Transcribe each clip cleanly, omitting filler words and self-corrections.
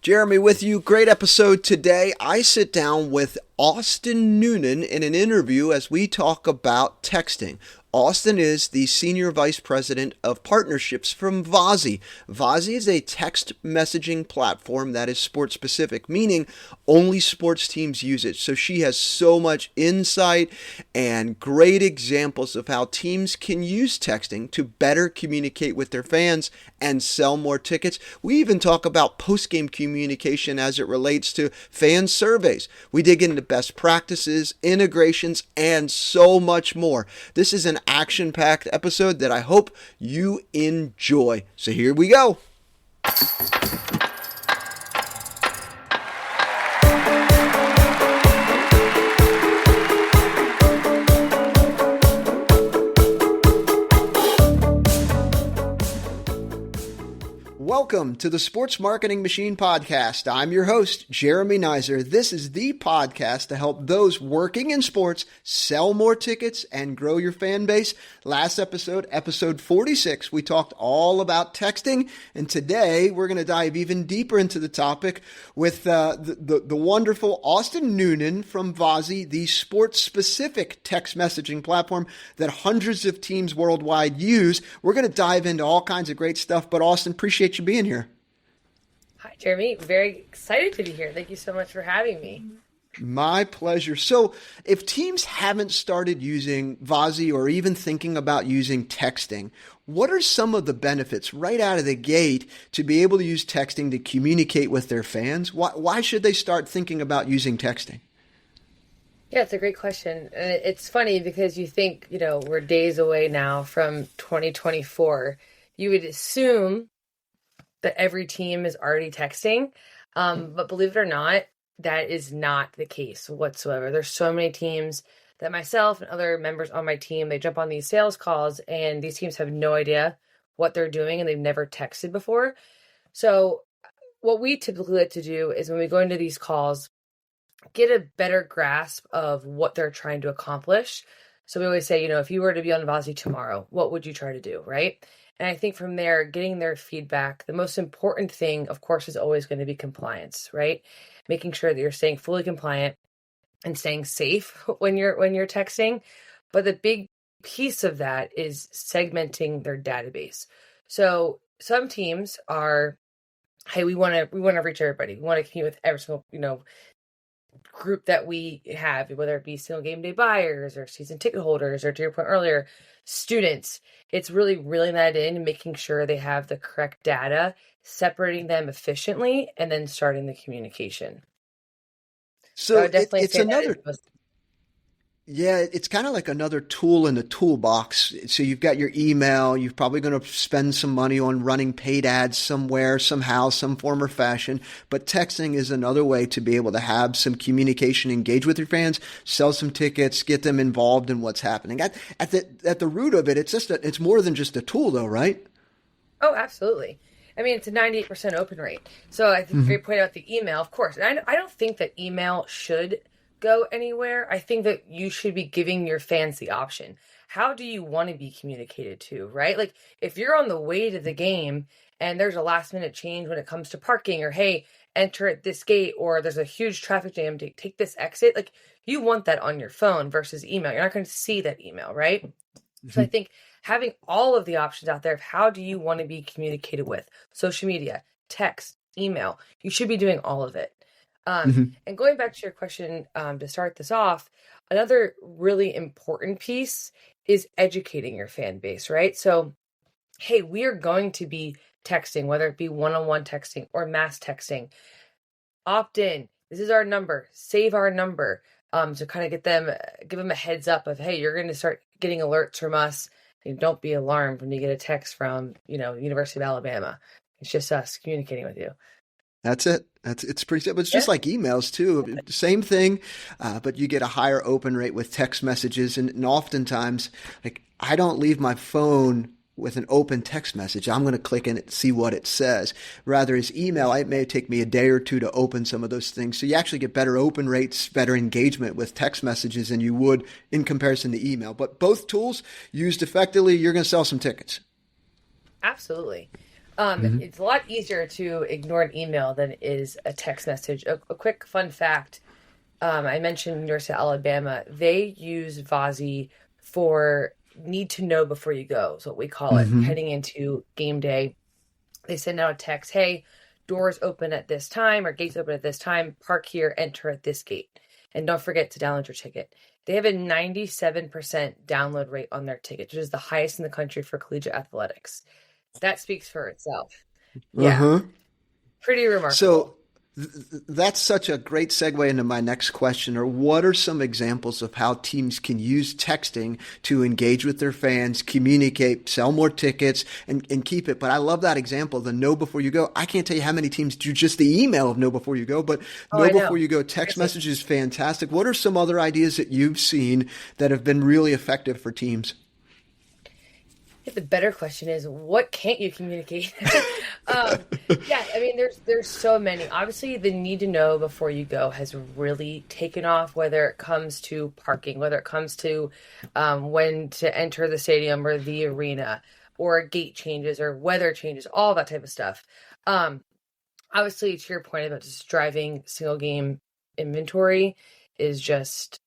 Jeremy with you. Great episode today. I sit down with Austin Noonan in an interview as we talk about texting. Austin is the Senior Vice President of Partnerships from Vozzi. Vozzi is a text messaging platform that is sports specific, meaning only sports teams use it. So she has so much insight and great examples of how teams can use texting to better communicate with their fans and sell more tickets. We even talk about post-game communication as it relates to fan surveys. We dig into best practices, integrations, and so much more. This is an action-packed episode that I hope you enjoy. So here we go. Welcome to the Sports Marketing Machine Podcast. I'm your host, Jeremy Neisser. This is the podcast to help those working in sports sell more tickets and grow your fan base. Last episode, episode 46, we talked all about texting. And today we're going to dive even deeper into the topic with the wonderful Austin Noonan from Vozzi, the sports-specific text messaging platform that hundreds of teams worldwide use. We're going to dive into all kinds of great stuff. But Austin, appreciate you being here. Hi, Jeremy. Very excited to be here. Thank you so much for having me. My pleasure. So if teams haven't started using Vozzi or even thinking about using texting, what are some of the benefits right out of the gate to be able to use texting to communicate with their fans? Why should they start thinking about using texting? Yeah, it's a great question. And it's funny because you think, we're days away now from 2024. You would assume that every team is already texting. But believe it or not, that is not the case whatsoever. There's so many teams that myself and other members on my team, they jump on these sales calls and these teams have no idea what they're doing and they've never texted before. So what we typically like to do is when we go into these calls, get a better grasp of what they're trying to accomplish. So we always say, if you were to be on Vozzi tomorrow, what would you try to do, right? And I think from there, getting their feedback, the most important thing, of course, is always going to be compliance, right? Making sure that you're staying fully compliant and staying safe when you're texting. But the big piece of that is segmenting their database. So some teams are, hey, we want to reach everybody. We want to communicate with every single, group that we have, whether it be single game day buyers or season ticket holders, or to your point earlier, students. It's really reeling that in and making sure they have the correct data, separating them efficiently, and then starting the communication. So it's another. Yeah, it's kind of like another tool in the toolbox. So you've got your email. You're probably going to spend some money on running paid ads somewhere, somehow, some form or fashion. But texting is another way to be able to have some communication, engage with your fans, sell some tickets, get them involved in what's happening. At the root of it, it's more than just a tool, though, right? Oh, absolutely. I mean, it's a 98% open rate. So I think great point about the email, of course. And I don't think that email should go anywhere. I think that you should be giving your fans the option. How do you want to be communicated to, right? Like if you're on the way to the game and there's a last minute change when it comes to parking, or hey, enter at this gate, or there's a huge traffic jam to take this exit, like you want that on your phone versus email. You're not going to see that email, right? Mm-hmm. So I think having all of the options out there of how do you want to be communicated with, social media, text, email, you should be doing all of it. And going back to your question, to start this off, another really important piece is educating your fan base, right? So, hey, we are going to be texting, whether it be one-on-one texting or mass texting. Opt in. This is our number. Save our number. To kind of give them a heads up of, hey, you're going to start getting alerts from us. And don't be alarmed when you get a text from, University of Alabama. It's just us communicating with you. That's it. It's pretty simple. It's just like emails too. Same thing, but you get a higher open rate with text messages. And oftentimes, like I don't leave my phone with an open text message. I'm going to click in it and see what it says. Rather as email, it may take me a day or two to open some of those things. So you actually get better open rates, better engagement with text messages than you would in comparison to email. But both tools used effectively, you're going to sell some tickets. Absolutely. Hmm. It's a lot easier to ignore an email than it is a text message. A quick fun fact. I mentioned University of Alabama. They use Vozzy for need to know before you go, is what we call it. Hmm. Heading into game day, they send out a text, hey, doors open at this time or gates open at this time, park here, enter at this gate. And don't forget to download your ticket. They have a 97% download rate on their ticket, which is the highest in the country for collegiate athletics. That speaks for itself. Yeah, Uh-huh. pretty remarkable. So that's such a great segue into my next question. Or what are some examples of how teams can use texting to engage with their fans, communicate, sell more tickets, and keep it? But I love that example, the know before you go. I can't tell you how many teams do just the email of know before you go, but Oh, know I before know. you go It's text crazy. message is fantastic. What are some other ideas that you've seen that have been really effective for teams? The better question is, what can't you communicate? um, yeah, I mean, there's so many. Obviously, the need to know before you go has really taken off. Whether it comes to parking, whether it comes to when to enter the stadium or the arena, or gate changes or weather changes, all that type of stuff. Um, Obviously, to your point about just driving single game inventory is just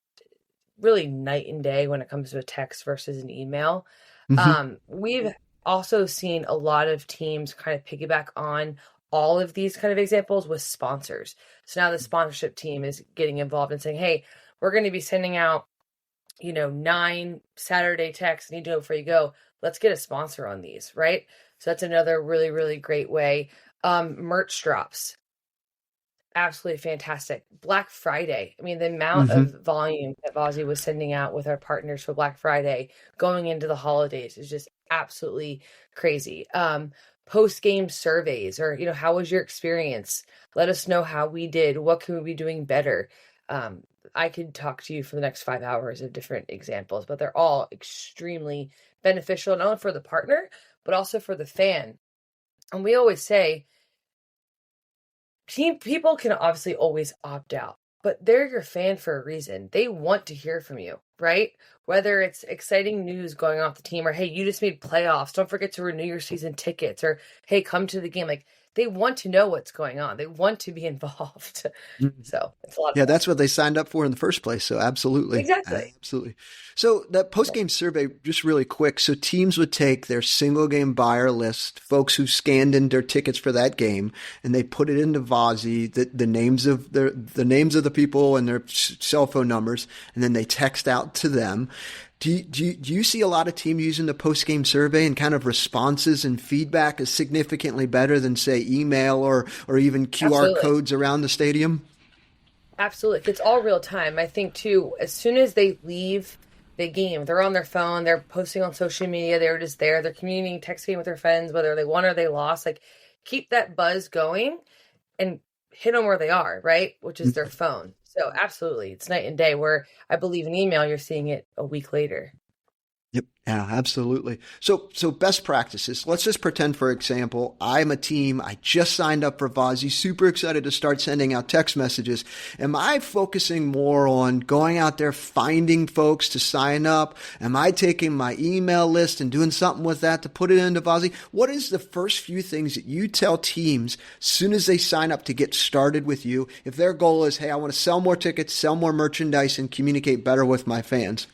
really night and day when it comes to a text versus an email. Hmm. We've also seen a lot of teams kind of piggyback on all of these kind of examples with sponsors. So now the sponsorship team is getting involved and saying, hey, we're going to be sending out, 9 Saturday texts, need to know before you go. Let's get a sponsor on these, right? So that's another really, really great way. Merch drops, absolutely fantastic. Black Friday. I mean, the amount Hmm. of volume that Vozzy was sending out with our partners for Black Friday going into the holidays is just absolutely crazy. Post game surveys, or how was your experience? Let us know how we did. What can we be doing better? Um, I could talk to you for the next 5 hours of different examples, but they're all extremely beneficial, not only for the partner, but also for the fan. And we always say, people can obviously always opt out, but they're your fan for a reason. They want to hear from you, right? Whether it's exciting news going off the team, or hey, you just made playoffs, don't forget to renew your season tickets, or hey, come to the game. Like, they want to know what's going on. They want to be involved. So it's a lot of Yeah, fun. that's what they signed up for in the first place. So absolutely. Exactly. Absolutely. So that post-game survey, just really quick. So teams would take their single game buyer list, folks who scanned in their tickets for that game, and they put it into Vozzy, the names of the names of the people and their cell phone numbers, and then they text out to them. Do you see a lot of team using the post game survey, and kind of responses and feedback is significantly better than, say, email or even QR Absolutely. codes around the stadium? Absolutely. It's all real time. I think too, as soon as they leave the game, they're on their phone, they're posting on social media, they're just there, they're communicating, texting with their friends, whether they won or they lost. Like, keep that buzz going and hit them where they are, right? Which is their phone. So absolutely. It's night and day, where I believe an email, you're seeing it a week later. Yep. Yeah, absolutely. So best practices. Let's just pretend, for example, I'm a team. I just signed up for Vozzy. Super excited to start sending out text messages. Am I focusing more on going out there, finding folks to sign up? Am I taking my email list and doing something with that to put it into Vozzy? What is the first few things that you tell teams as soon as they sign up to get started with you? If their goal is, hey, I want to sell more tickets, sell more merchandise, and communicate better with my fans.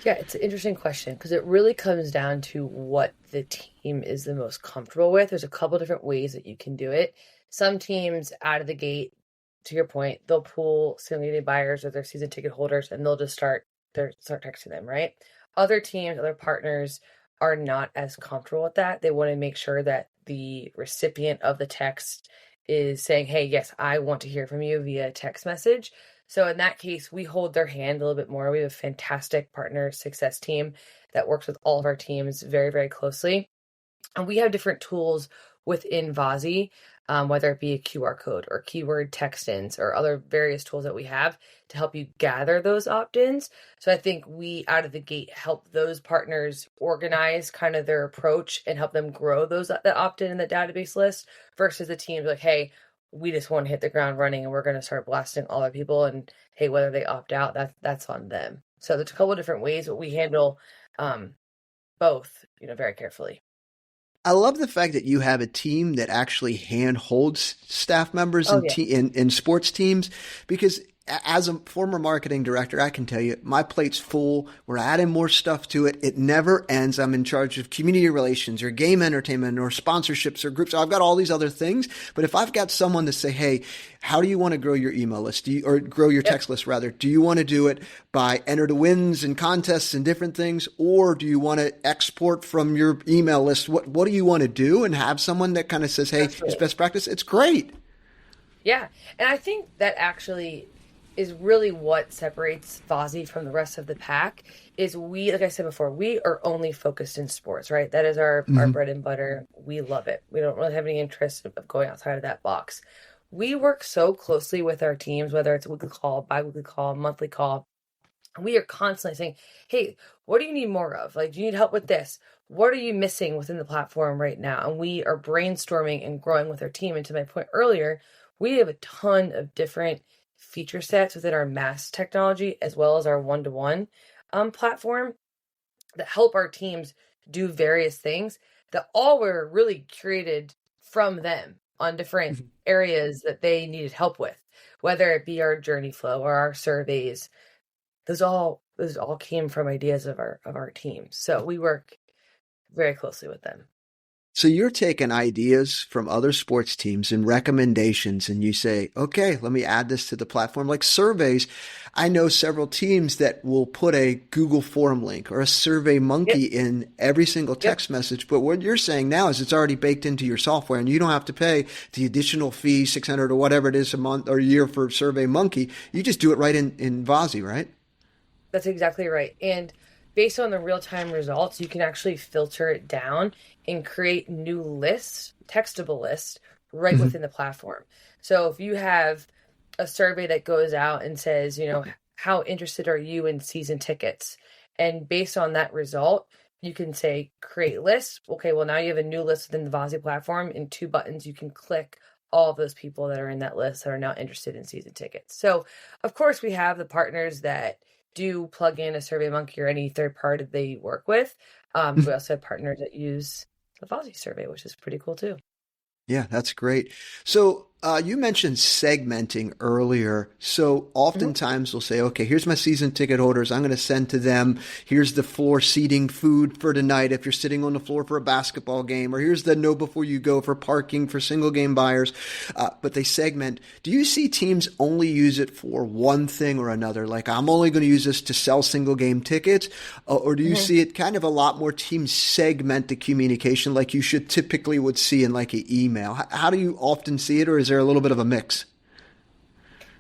Yeah, it's an interesting question because it really comes down to what the team is the most comfortable with. There's a couple different ways that you can do it. Some teams out of the gate, to your point, they'll pull single buyers or their season ticket holders, and they'll just start texting them, right? Other teams, other partners are not as comfortable with that. They want to make sure that the recipient of the text is saying, hey, yes, I want to hear from you via text message. So in that case, we hold their hand a little bit more. We have a fantastic partner success team that works with all of our teams very, very closely. And we have different tools within Vozzy, whether it be a QR code or keyword text-ins or other various tools that we have to help you gather those opt-ins. So I think we, out of the gate, help those partners organize kind of their approach and help them grow that opt-in in the database list, versus the teams like, hey, we just want to hit the ground running and we're going to start blasting all our people, and hey, whether they opt out, that's on them. So there's a couple of different ways, but we handle both, very carefully. I love the fact that you have a team that actually handholds staff members Oh in, yeah. in sports teams because as a former marketing director, I can tell you my plate's full. We're adding more stuff to it. It never ends. I'm in charge of community relations or game entertainment or sponsorships or groups. I've got all these other things. But if I've got someone to say, hey, how do you want to grow your email list? Or grow your Yep. text list rather? Do you want to do it by enter to wins and contests and different things? Or do you want to export from your email list? What do you want to do? And have someone that kind of says, hey, it's Absolutely. best practice. It's great. Yeah. And I think that actually is really what separates Vozzy from the rest of the pack is we, like I said before, we are only focused in sports, right? That is our Mm-hmm. bread and butter. We love it. We don't really have any interest of going outside of that box. We work so closely with our teams, whether it's a weekly call, bi-weekly call, monthly call. We are constantly saying, hey, what do you need more of? Like, do you need help with this? What are you missing within the platform right now? And we are brainstorming and growing with our team. And to my point earlier, we have a ton of different feature sets within our mass technology as well as our one-to-one platform that help our teams do various things that all were really created from them on different areas that they needed help with, whether it be our journey flow or our surveys. Those all came from ideas of our team. So we work very closely with them. So you're taking ideas from other sports teams and recommendations, and you say, okay, let me add this to the platform. Like surveys, I know several teams that will put a Google form link or a Survey Yep, Monkey in every single yep. text message. But what you're saying now is it's already baked into your software, and you don't have to pay the additional fee, 600 or whatever it is a month or a year for Survey Monkey. You just do it right in Vozzy, right? That's exactly right. And based on the real-time results, you can actually filter it down and create new lists, textable lists, right Mm-hmm. within the platform. So if you have a survey that goes out and says, how interested are you in season tickets? And based on that result, you can say create list. Okay, well now you have a new list within the Vozzy platform. In two buttons, you can click all of those people that are in that list that are now interested in season tickets. So of course we have the partners that do plug in a SurveyMonkey or any third party they work with. But we also have partners that use the Fozzie survey, which is pretty cool too. Yeah, that's great. So you mentioned segmenting earlier. So Mhm. oftentimes we'll say, okay, here's my season ticket holders. I'm going to send to them. Here's the floor seating food for tonight if you're sitting on the floor for a basketball game, or here's the know before you go for parking for single game buyers. But they segment. Do you see teams only use it for one thing or another? Like I'm only going to use this to sell single game tickets, or do you Mhm. see it kind of a lot more teams segment the communication like you should typically would see in like an email? How do you often see it, or is there a little bit of a mix?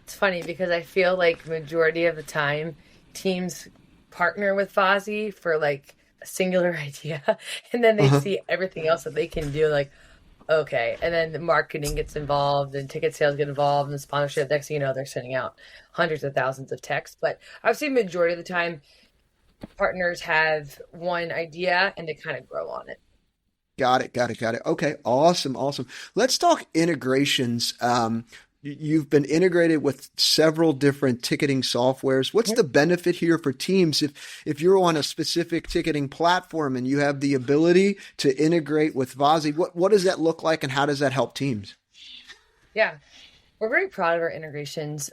It's funny because I feel like majority of the time teams partner with Fozzie for like a singular idea, and then they Uh-huh. see everything else that they can do. Like, okay, and then the marketing gets involved, and ticket sales get involved, and the sponsorship. Next thing you know, they're sending out hundreds of thousands of texts. But I've seen majority of the time partners have one idea and they kind of grow on it. Got it. Got it. Got it. Okay. Awesome. Awesome. Let's talk integrations. You've been integrated with several different ticketing softwares. What's the benefit here for teams if you're on a specific ticketing platform and you have the ability to integrate with Vozzy? What does that look like, and how does that help teams? Yeah, we're very proud of our integrations.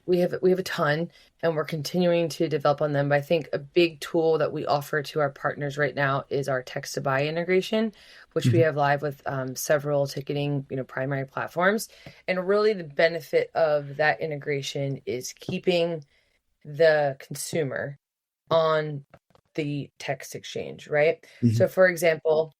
We have a ton, and we're continuing to develop on them. But I think a big tool that we offer to our partners right now is our text to buy integration, which we Mhm. have live with several ticketing primary platforms. And really, the benefit of that integration is keeping the consumer on the text exchange, right? Mhm. So, for example,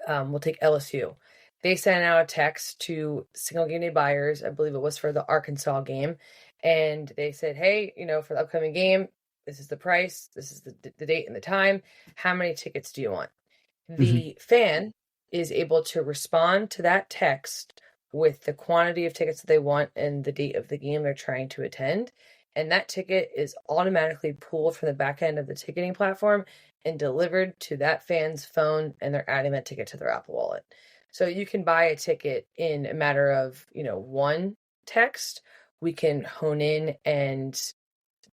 we'll take LSU. They sent out a text to single game day buyers. I believe it was for the Arkansas game. And they said, hey, for the upcoming game, this is the price, this is the date and the time. How many tickets do you want? Mhm. The fan is able to respond to that text with the quantity of tickets that they want and the date of the game they're trying to attend. And that ticket is automatically pulled from the back end of the ticketing platform and delivered to that fan's phone, and they're adding that ticket to their Apple Wallet. So you can buy a ticket in a matter of, one text. We can hone in and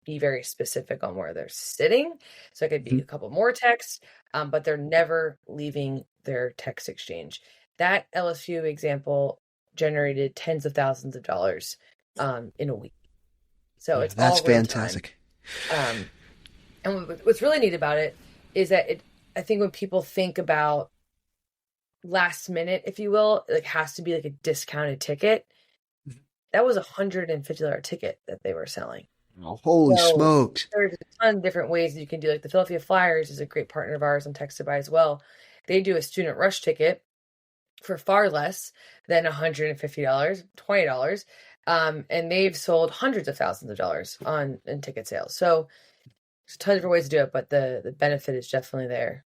be very specific on where they're sitting. So it could be Mhm. a couple more texts, but they're never leaving their text exchange. That LSU example generated tens of thousands of dollars in a week. So Yeah, it's that's all real time. fantastic. Um, and what's really neat about it is that I think when people think about last minute, if you will, it has to be like a discounted ticket. That was $150 ticket that they were selling. Oh, holy So smokes. there's a ton of different ways that you can do. Like the Philadelphia Flyers is a great partner of ours on Text to Buy as well. They do a student rush ticket for far less than $150, $20. And they've sold hundreds of thousands of dollars in ticket sales. So there's a ton of different ways to do it, but the benefit is definitely there.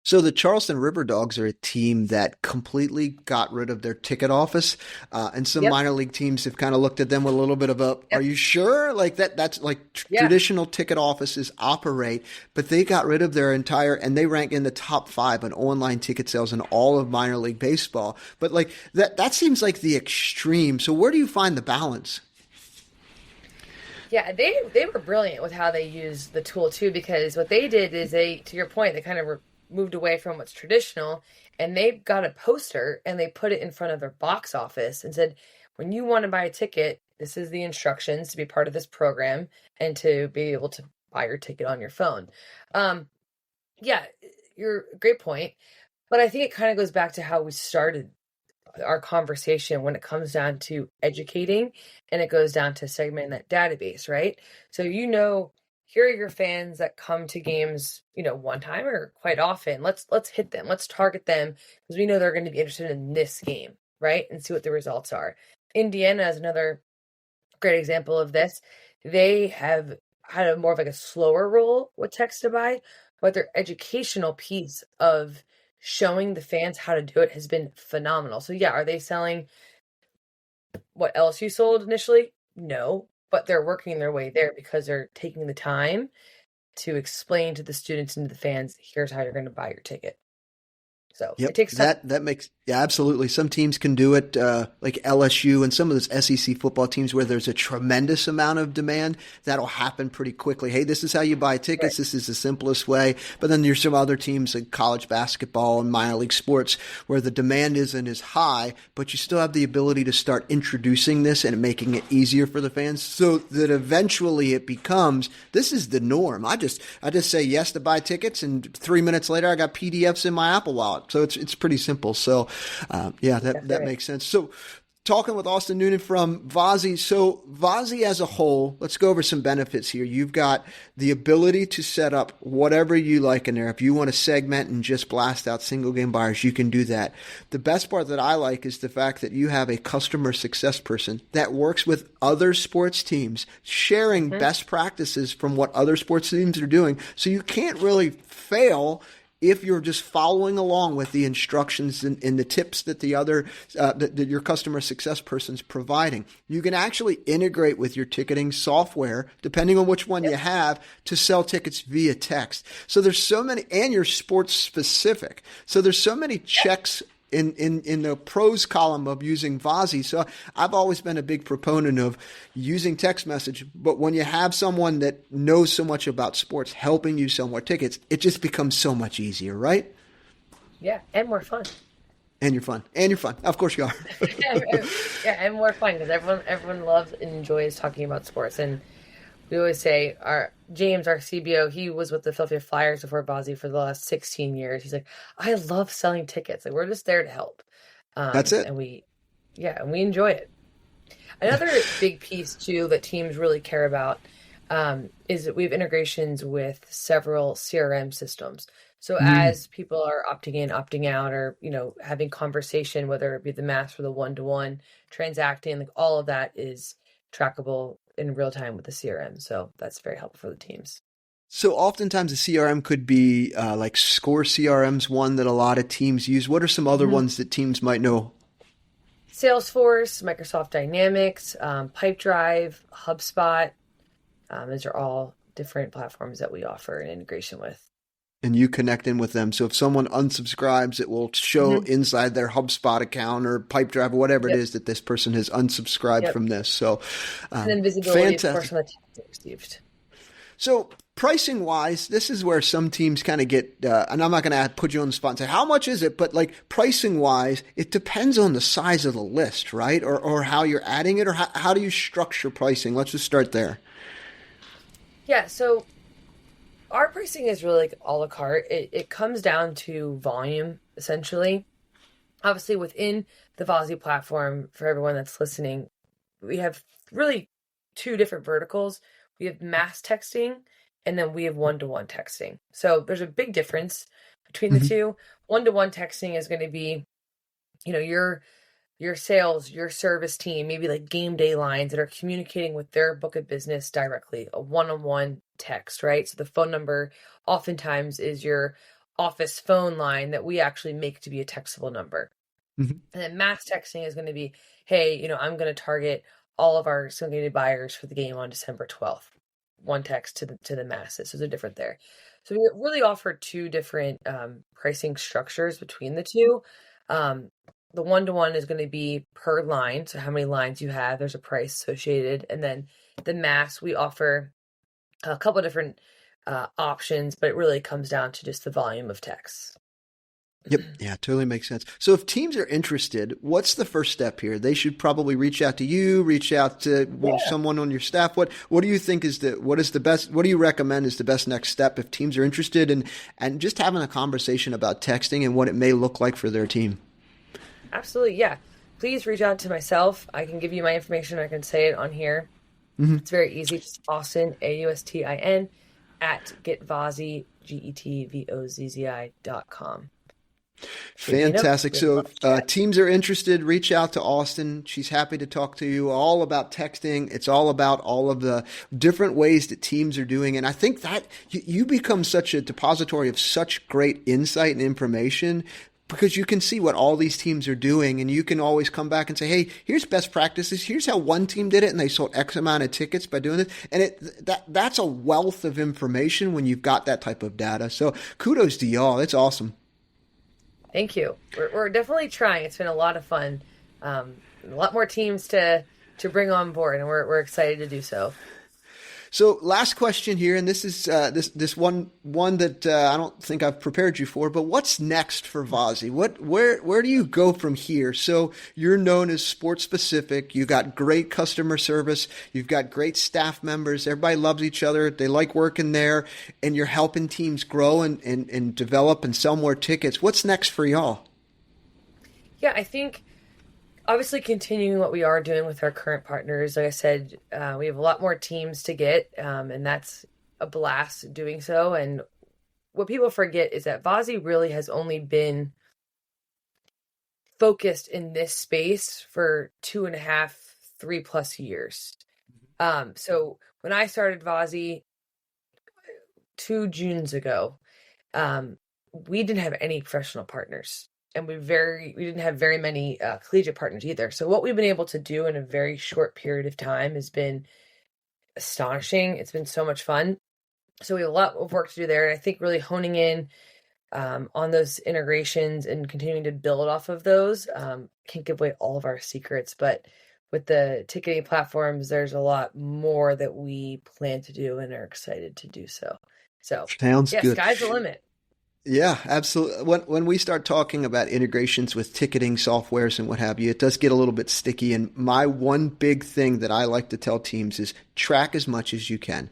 So the Charleston River Dogs are a team that completely got rid of their ticket office, and some Yep. minor league teams have kind of looked at them with a little bit of a, "Are Yep. you sure?" Like that's like Yeah. traditional ticket offices operate, but they got rid of their entire, and they rank in the top five on online ticket sales in all of minor league baseball. But like that seems like the extreme. So where do you find the balance? Yeah, they were brilliant with how they used the tool too, because what they did is to your point, they kind of moved away from what's traditional, and they got a poster and they put it in front of their box office and said, when you want to buy a ticket, this is the instructions to be part of this program and to be able to buy your ticket on your phone. Um, yeah, you're great point. But I think it kind of goes back to how we started our conversation when it comes down to educating and it goes down to segmenting that database, right? So, here are your fans that come to games, one time or quite often. Let's hit them. Let's target them because we know they're going to be interested in this game, right? And see what the results are. Indiana is another great example of this. They have had a more of like a slower roll with text to buy, but their educational piece of showing the fans how to do it has been phenomenal. So yeah, are they selling what LSU sold initially? No, but they're working their way there because they're taking the time to explain to the students and to the fans, here's how you're going to buy your ticket. So it Yep, takes time. that makes, yeah, absolutely. Some teams can do it, like LSU and some of those SEC football teams where there's a tremendous amount of demand. That'll happen pretty quickly. Hey, this is how you buy Right. tickets. This is the simplest way. But then there's some other teams like college basketball and minor league sports where the demand isn't as high, but you still have the ability to start introducing this and making it easier for the fans, so that eventually it becomes, this is the norm. I just say yes to buy tickets, and 3 minutes later I got PDFs in my Apple Wallet. So it's pretty simple. So yeah, that Definitely. makes sense. So talking with Austin Noonan from Vozzi. So Vozzi as a whole, let's go over some benefits here. You've got the ability to set up whatever you like in there. If you want to segment and just blast out single game buyers, you can do that. The best part that I like is the fact that you have a customer success person that works with other sports teams, sharing Mhm. best practices from what other sports teams are doing. So you can't really fail if you're just following along with the instructions and the tips that that your customer success person's providing. You can actually integrate with your ticketing software, depending on which one you Yep. have, to sell tickets via text. So there's so many, and you're sports specific. So there's so many checks in the pros column of using Vozzi. So I've always been a big proponent of using text message, but when you have someone that knows so much about sports helping you sell more tickets, it just becomes so much easier, right? Yeah, and more fun. And you're fun. And you're fun. Of course you are. Yeah, and more fun because everyone loves and enjoys talking about sports. And we always say our James, our CBO, he was with the Philadelphia Flyers before Vozzi for the last 16 years. He's like, I love selling tickets. Like we're just there to help. That's And it. we enjoy it. Another big piece too that teams really care about is that we have integrations with several CRM systems. So Mm. as people are opting in, opting out, or having conversation, whether it be the mass or the one-to-one transacting, like all of that is trackable in real time with the CRM. So that's very helpful for the teams. So oftentimes a CRM could be like Score CRM's one that a lot of teams use. What are some other Mhm. ones that teams might know? Salesforce, Microsoft Dynamics, Pipedrive, HubSpot. Those are all different platforms that we offer an integration with. and you connect in with them. So if someone unsubscribes, it will show Hmm. inside their HubSpot account or Pipedrive or whatever it Yep. is that this person has unsubscribed Yep. from this. So And then visibility, of fantastic. course, on the text they received. So pricing wise, this is where some teams kind of get, and I'm not going to put you on the spot and say how much is it, but like pricing wise, it depends on the size of the list, right? Or how you're adding it, or how do you structure pricing? Let's just start there. Yeah. So our pricing is really like a la carte. It comes down to volume, essentially. Obviously, within the Vozzi platform, for everyone that's listening, we have really two different verticals. We have mass texting, and then we have one-to-one texting. So there's a big difference between the Mm-hmm. two. One-to-one texting is going to be, your sales, your service team, maybe like game day lines that are communicating with their book of business directly, a one-on-one text, right? So the phone number oftentimes is your office phone line that we actually make to be a textable number. Mm-hmm. And then mass texting is going to be, hey, I'm going to target all of our syndicated buyers for the game on December 12th. One text to the masses. So they're different there. So we really offer two different pricing structures between the two. Um, the one-to-one is going to be per line. So how many lines you have, there's a price associated. And then the mass, we offer a couple different options, but it really comes down to just the volume of text. Yep. Yeah, totally makes sense. So if teams are interested, what's the first step here? They should probably reach out to you, reach out to Yeah. someone on your staff. What do you think is the best, what do you recommend is the best next step if teams are interested in and just having a conversation about texting and what it may look like for their team? Absolutely. Yeah. Please reach out to myself. I can give you my information. I can say it on here. Mm-hmm. It's very easy. Just Austin, AUSTIN, at getvozzi, GETVOZZI.com. Shoot me a note. Fantastic. We'd So love if to chat. teams are interested, reach out to Austin. She's happy to talk to you all about texting. It's all about all of the different ways that teams are doing. And I think that you become such a depository of such great insight and information because you can see what all these teams are doing and you can always come back and say, hey, here's best practices. Here's how one team did it and they sold X amount of tickets by doing this. And that's a wealth of information when you've got that type of data. So kudos to y'all. It's awesome. Thank you. We're definitely trying. It's been a lot of fun. A lot more teams to bring on board, and we're excited to do so. So last question here, and this is this one that I don't think I've prepared you for, but what's next for Vozzi? Where do you go from here? So you're known as sports specific. You got great customer service. You've got great staff members. Everybody loves each other. They like working there, and you're helping teams grow and develop and sell more tickets. What's next for y'all? Yeah, I think obviously continuing what we are doing with our current partners. Like I said, we have a lot more teams to get, and that's a blast doing so. And what people forget is that Vozzi really has only been focused in this space for 2.5, 3+ years. So when I started Vozzi 2 Junes ago, um, we didn't have any professional partners, and we didn't have very many collegiate partners either. So what we've been able to do in a very short period of time has been astonishing. It's been so much fun. So we have a lot of work to do there, and I think really honing in on those integrations and continuing to build off of those. Can't give away all of our secrets, but with the ticketing platforms, there's a lot more that we plan to do and are excited to do so. So, Sounds yeah, good. sky's the limit. Yeah, absolutely. When we start talking about integrations with ticketing softwares and what have you, it does get a little bit sticky. And my one big thing that I like to tell teams is track as much as you can.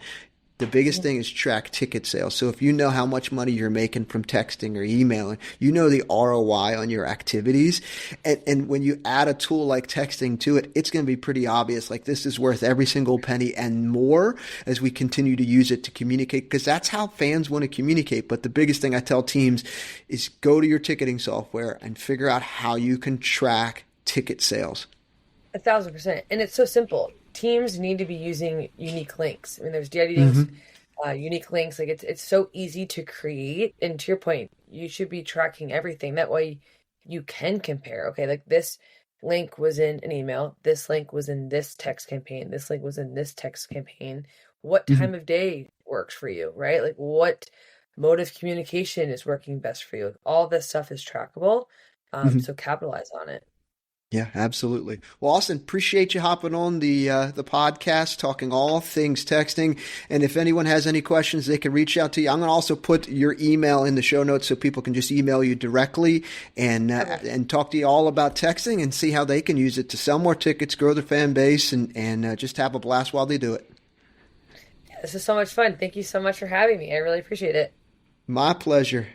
The biggest thing is track ticket sales. So if you know how much money you're making from texting or emailing, you know the ROI on your activities. And when you add a tool like texting to it, it's going to be pretty obvious. Like this is worth every single penny and more as we continue to use it to communicate because that's how fans want to communicate. But the biggest thing I tell teams is go to your ticketing software and figure out how you can track ticket sales. 1,000%. And it's so simple. Teams need to be using unique links. I mean, there's DID links, Mm-hmm. unique links. Like it's so easy to create. And to your point, you should be tracking everything. That way you can compare. Okay, like this link was in an email. This link was in this text campaign. This link was in this text campaign. What Mm-hmm. time of day works for you, right? Like what mode of communication is working best for you. All this stuff is trackable. Mhm. So capitalize on it. Yeah, absolutely. Well, Austin, appreciate you hopping on the podcast, talking all things texting. And if anyone has any questions, they can reach out to you. I'm going to also put your email in the show notes so people can just email you directly Okay. and talk to you all about texting and see how they can use it to sell more tickets, grow their fan base, and just have a blast while they do it. This is so much fun. Thank you so much for having me. I really appreciate it. My pleasure.